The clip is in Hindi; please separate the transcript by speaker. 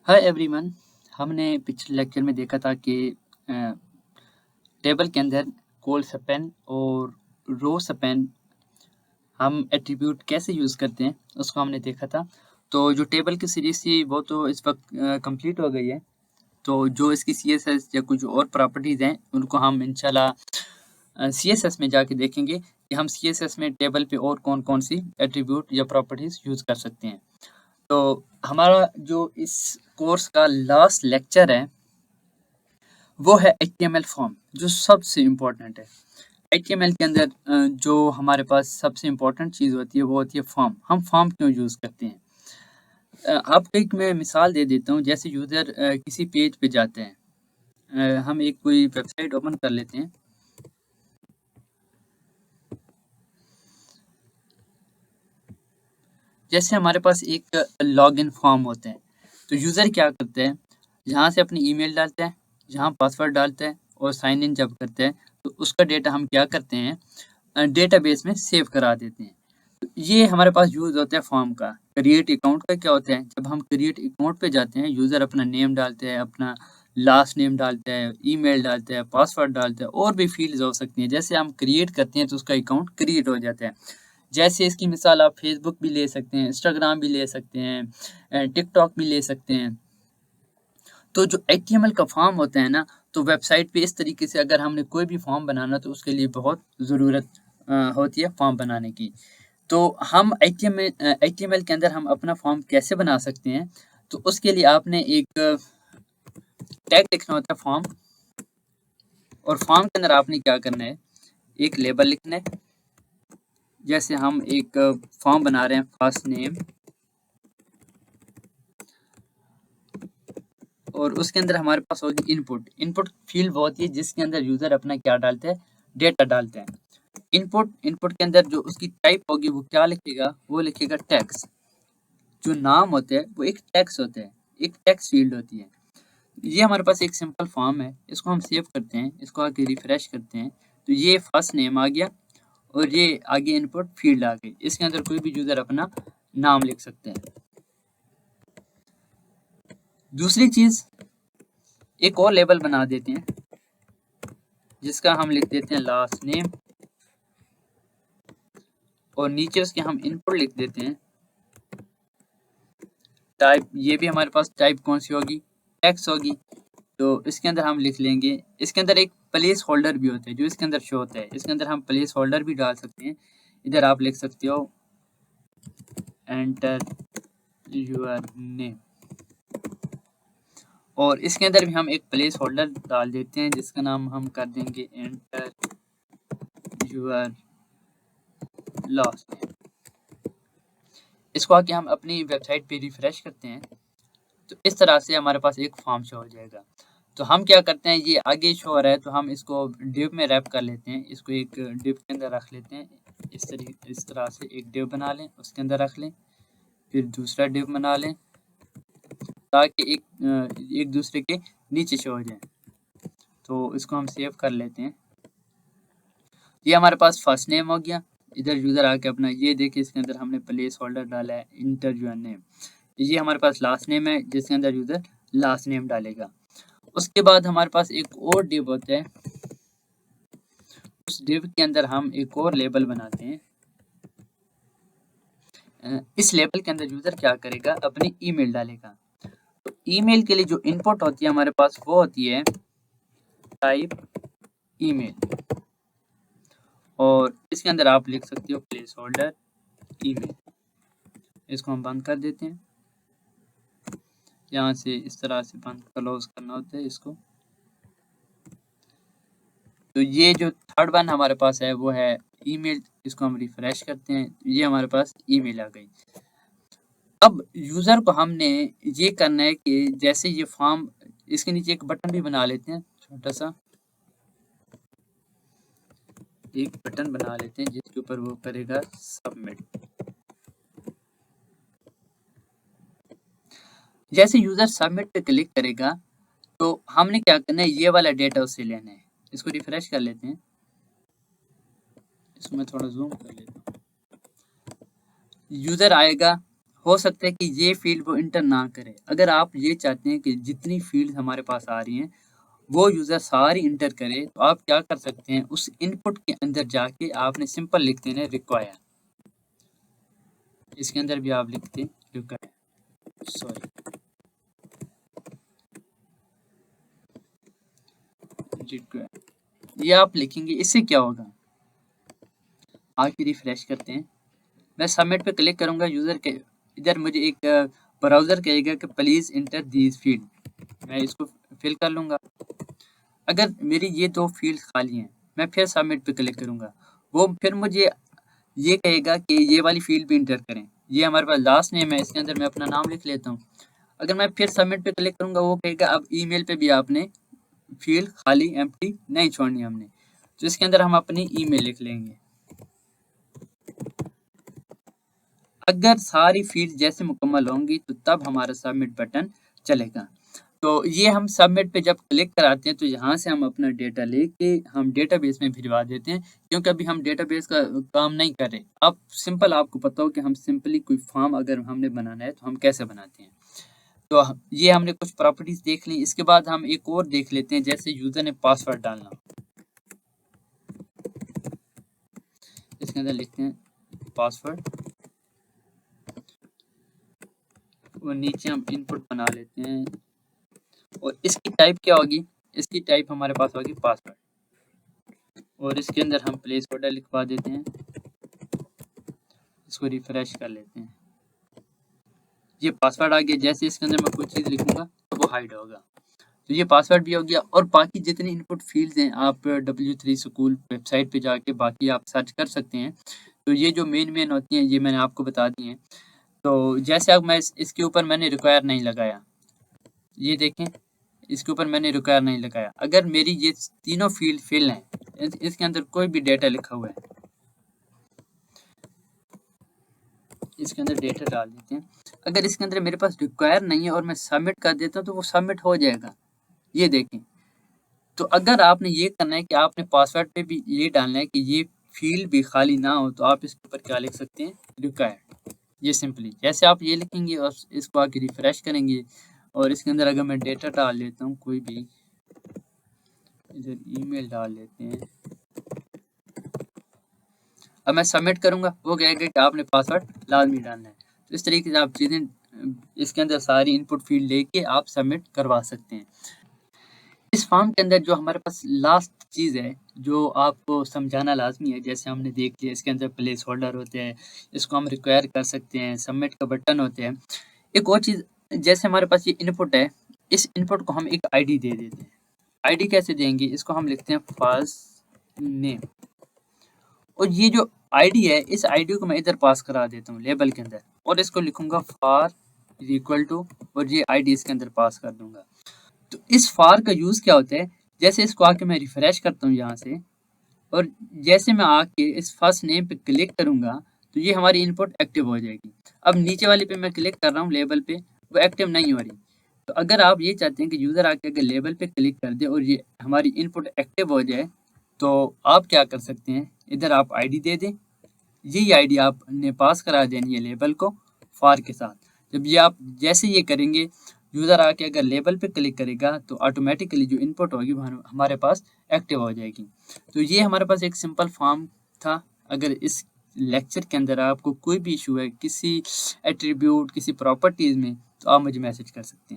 Speaker 1: Hi everyone. हमने पिछले लेक्चर में देखा था कि टेबल के अंदर कॉल स्पैन और रो स्पैन हम एट्रीब्यूट कैसे यूज़ करते हैं उसको हमने देखा था। तो जो टेबल की सीरीज़ थी वो तो इस वक्त कंप्लीट हो गई है। तो जो इसकी सीएसएस या कुछ और प्रॉपर्टीज़ हैं उनको हम इंशाल्लाह सीएसएस में जाके देखेंगे कि हम सीएसएस में टेबल पे और कौन-कौन सी एट्रीब्यूट या प्रॉपर्टीज़ यूज़ कर सकते हैं। तो हमारा जो इस कोर्स का लास्ट लेक्चर है वो है एचटीएमएल फॉर्म, जो सबसे इम्पोर्टेंट है। एचटीएमएल के अंदर जो हमारे पास सबसे इम्पोर्टेंट चीज़ होती है वो होती है फॉर्म। हम फॉर्म क्यों यूज़ करते हैं? आपको एक मैं मिसाल दे देता हूँ। जैसे यूज़र किसी पेज पे जाते हैं, हम एक कोई वेबसाइट ओपन कर लेते हैं। जैसे हमारे पास एक लॉगिन फॉर्म होते हैं, तो यूज़र क्या करते हैं, यहाँ से अपनी ईमेल डालते हैं, यहाँ पासवर्ड डालते हैं और साइन इन जब करते हैं तो उसका डेटा हम क्या करते हैं, डेटाबेस में सेव करा देते हैं। तो ये हमारे पास यूज़ होता है फॉर्म का। क्रिएट अकाउंट का क्या होता है, जब हम क्रिएट अकाउंट पे जाते हैं यूज़र अपना नेम डालते हैं, अपना लास्ट नेम डालते हैं, ईमेल डालते हैं, पासवर्ड डालते हैं और भी फील्ड्स हो सकती हैं। जैसे हम क्रिएट करते हैं तो उसका अकाउंट क्रिएट हो जाता है। जैसे इसकी मिसाल आप फेसबुक भी ले सकते हैं, इंस्टाग्राम भी ले सकते हैं, टिकटॉक भी ले सकते हैं। तो जो एचटीएमएल का फॉर्म होता है ना, तो वेबसाइट पे इस तरीके से अगर हमने कोई भी फॉर्म बनाना तो उसके लिए बहुत ज़रूरत होती है फॉर्म बनाने की। तो हम एचटीएमएल के अंदर हम अपना फॉर्म कैसे बना सकते हैं? तो उसके लिए आपने एक टैग लिखना होता है फॉर्म, और फॉर्म के अंदर आपने क्या करना है, एक लेबल लिखना है। जैसे हम एक फॉर्म बना रहे हैं, फर्स्ट नेम, और उसके अंदर हमारे पास होगी इनपुट। इनपुट फील्ड वो होती है जिसके अंदर यूजर अपना क्या डालते हैं, डेटा डालते हैं। इनपुट के अंदर जो उसकी टाइप होगी वो क्या लिखेगा, वो लिखेगा टेक्स्ट। जो नाम होते हैं वो एक टेक्स्ट होते हैं, एक टेक्स्ट फील्ड होती है। ये हमारे पास एक सिंपल फॉर्म है, इसको हम सेव करते हैं, इसको आके रिफ्रेश करते हैं तो ये फर्स्ट नेम आ गया और ये आगे इनपुट फील्ड आ गई। इसके अंदर कोई भी यूजर अपना नाम लिख सकते हैं। दूसरी चीज, एक और लेबल बना देते हैं जिसका हम लिख देते हैं लास्ट नेम, और नीचे उसके हम इनपुट लिख देते हैं टाइप। ये भी हमारे पास टाइप कौन सी होगी, टेक्स्ट होगी। तो इसके अंदर हम लिख लेंगे, इसके अंदर एक प्लेस होल्डर भी होता है जो इसके अंदर शो होता है, इसके अंदर हम प्लेस होल्डर भी डाल सकते हैं। इधर आप लिख सकते हो एंटर यूर नेम, और इसके अंदर भी हम एक प्लेस होल्डर डाल देते हैं जिसका नाम हम कर देंगे एंटर यूर लास्ट नेम। इसको आके हम अपनी वेबसाइट पे रिफ्रेश करते हैं तो इस तरह से हमारे पास एक फॉर्म शो हो जाएगा। तो हम क्या करते हैं, ये आगे शो हो रहा है तो हम इसको डिव में रैप कर लेते हैं, इसको एक डिव के अंदर रख लेते हैं। इस तरह से एक डिव बना लें, उसके अंदर रख लें, फिर दूसरा डिव बना लें ताकि एक दूसरे के नीचे शो हो जाए। तो इसको हम सेव कर लेते हैं। ये हमारे पास फर्स्ट नेम हो गया। इधर यूजर आके अपना ये देखिए, इसके अंदर हमने प्लेस होल्डर डाला है इंटर यूर नेम। ये हमारे पास लास्ट नेम है जिसके अंदर यूजर लास्ट नेम डालेगा। उसके बाद हमारे पास एक और डिव होता है, उस डिव के अंदर हम एक और लेबल बनाते हैं। इस लेबल के अंदर यूजर क्या करेगा, अपनी ईमेल डालेगा। तो ईमेल के लिए जो इनपुट होती है हमारे पास वो होती है टाइप ईमेल, और इसके अंदर आप लिख सकते हो प्लेस होल्डर ईमेल। इसको हम बंद कर देते हैं, यहाँ से इस तरह से बंद क्लोज करना होता है इसको। तो ये जो थर्ड वन हमारे पास है वो है ईमेल। इसको हम रिफ्रेश करते हैं, ये हमारे पास ईमेल आ गई। अब यूजर को हमने ये करना है कि जैसे ये फॉर्म, इसके नीचे एक बटन भी बना लेते हैं, छोटा सा एक बटन बना लेते हैं जिसके ऊपर वो करेगा सबमिट। जैसे यूजर सबमिट पे क्लिक करेगा तो हमने क्या करना है, ये वाला डेटा उससे लेना है। इसको रिफ्रेश कर लेते हैं, इसको मैं थोड़ा जूम कर लेता हूँ। यूजर आएगा, हो सकता है कि ये फील्ड वो इंटर ना करे। अगर आप ये चाहते हैं कि जितनी फील्ड हमारे पास आ रही हैं वो यूज़र सारी इंटर करे, तो आप क्या कर सकते हैं, उस इनपुट के अंदर जाके आपने सिंपल लिख देना है रिक्वायर। इसके अंदर भी आप लिखते हैं रिक्वायर, सॉरी रिक्वायर, ये आप लिखेंगे। इससे क्या होगा, आके रिफ्रेश करते हैं, मैं सबमिट पे क्लिक करूंगा, यूज़र के इधर मुझे एक ब्राउज़र कहेगा कि प्लीज़ इंटर दीज फील्ड, मैं इसको फिल कर लूँगा। अगर मेरी ये 2 फील्ड खाली हैं, मैं फिर सबमिट पे क्लिक करूँगा, वो फिर मुझे ये कहेगा कि ये वाली फील्ड भी इंटर करें। ये हमारे पास लास्ट नेम है, इसके अंदर मैं अपना नाम लिख लेता हूँ। अगर मैं फिर सबमिट पे क्लिक करूँगा, वो कहेगा अब ईमेल पे भी आपने फील्ड खाली एम्प्टी नहीं छोड़नी हमने, तो इसके अंदर हम अपनी ईमेल लिख लेंगे। अगर सारी फील्ड जैसे मुकम्मल होंगी तो तब हमारा सबमिट बटन चलेगा। तो ये हम सबमिट पे जब क्लिक कराते हैं तो यहाँ से हम अपना डेटा लेके हम डेटाबेस में भिजवा देते हैं, क्योंकि अभी हम डेटाबेस का काम नहीं कर रहे। अब सिंपल आपको पता हो कि हम सिंपली कोई फॉर्म अगर हमने बनाना है तो हम कैसे बनाते हैं। तो ये हमने कुछ प्रॉपर्टीज देख ली। इसके बाद हम एक और देख लेते हैं, जैसे यूजर ने पासवर्ड डालना, इसके अंदर लिखते हैं पासवर्ड और नीचे हम इनपुट बना लेते हैं और इसकी टाइप क्या होगी, इसकी टाइप हमारे पास होगी पासवर्ड और इसके अंदर हम प्लेस होल्डर लिखवा देते हैं। इसको रिफ्रेश कर लेते हैं, ये पासवर्ड आ गया। जैसे इसके अंदर मैं कोई चीज़ लिखूंगा तो वो हाइड होगा, तो ये पासवर्ड भी हो गया। और बाकी जितनी इनपुट फील्ड्स हैं आप W3 स्कूल वेबसाइट पे जाके बाकी आप सर्च कर सकते हैं। तो ये जो मेन होती हैं ये मैंने आपको बता दी हैं। तो जैसे अब मैं इसके ऊपर मैंने रिक्वायर नहीं लगाया, ये देखें इसके ऊपर मैंने रिक्वायर नहीं लगाया। अगर मेरी ये तीनों फील्ड फिल हैं, इसके अंदर कोई भी डेटा लिखा हुआ है, इसके अंदर डेटा डाल देते हैं। अगर इसके अंदर मेरे पास रिक्वायर नहीं है और मैं सबमिट कर देता हूँ तो वो सबमिट हो जाएगा, ये देखें। तो अगर आपने ये करना है कि आपने पासवर्ड पे भी ये डालना है कि ये फील्ड भी खाली ना हो, तो आप इसके ऊपर क्या लिख सकते हैं, रिक्वायर्ड। ये सिंपली जैसे आप ये लिखेंगे और इसको आके रिफ्रेश करेंगे और इसके अंदर अगर मैं डेटा डाल लेता हूँ कोई भी, इधर ईमेल डाल लेते हैं, अब मैं सबमिट करूंगा, वो कहेगा कि आपने पासवर्ड लाजमी डालना है। तो इस तरीके से आप चीज़ें इसके अंदर सारी इनपुट फील्ड लेके आप सबमिट करवा सकते हैं। इस फॉर्म के अंदर जो हमारे पास लास्ट चीज़ है जो आपको समझाना लाजमी है, जैसे हमने देख लिया इसके अंदर प्लेस होल्डर होते हैं, इसको हम रिक्वायर कर सकते हैं, सबमिट का बटन होते हैं। एक और चीज़, जैसे हमारे पास ये इनपुट है, इस इनपुट को हम एक आईडी दे देते हैं। आईडी कैसे देंगे, इसको हम लिखते हैं फर्स्ट नेम और ये जो आईडी है इस आईडी को मैं इधर पास करा देता हूँ लेबल के अंदर और इसको लिखूंगा फॉर इक्वल टू और ये आईडी इसके अंदर पास कर दूंगा। तो इस फॉर का यूज़ क्या होता है, जैसे इसको आके मैं रिफ्रेश करता हूँ यहाँ से और जैसे मैं आके इस फर्स्ट नेम पे क्लिक करूँगा तो ये हमारी इनपुट एक्टिव हो जाएगी। अब नीचे वाले पे मैं क्लिक कर रहा हूँ लेबल पे, वो एक्टिव नहीं हो रही। तो अगर आप ये चाहते हैं कि यूज़र आके अगर लेबल पे क्लिक कर दे और ये हमारी इनपुट एक्टिव हो जाए, तो आप क्या कर सकते हैं, इधर आप आईडी दे दें, यही आईडी आपने पास करा देनी है लेबल को फॉर के साथ। जब ये आप जैसे ये करेंगे, यूज़र आके अगर लेबल पे क्लिक करेगा तो ऑटोमेटिकली जो इनपुट होगी वो हमारे पास एक्टिव हो जाएगी। तो ये हमारे पास एक सिंपल फॉर्म था। अगर इस लेक्चर के अंदर आपको कोई भी इशू है किसी एट्रीब्यूट किसी प्रॉपर्टीज़ में, तो आप मुझे मैसेज कर सकते हैं।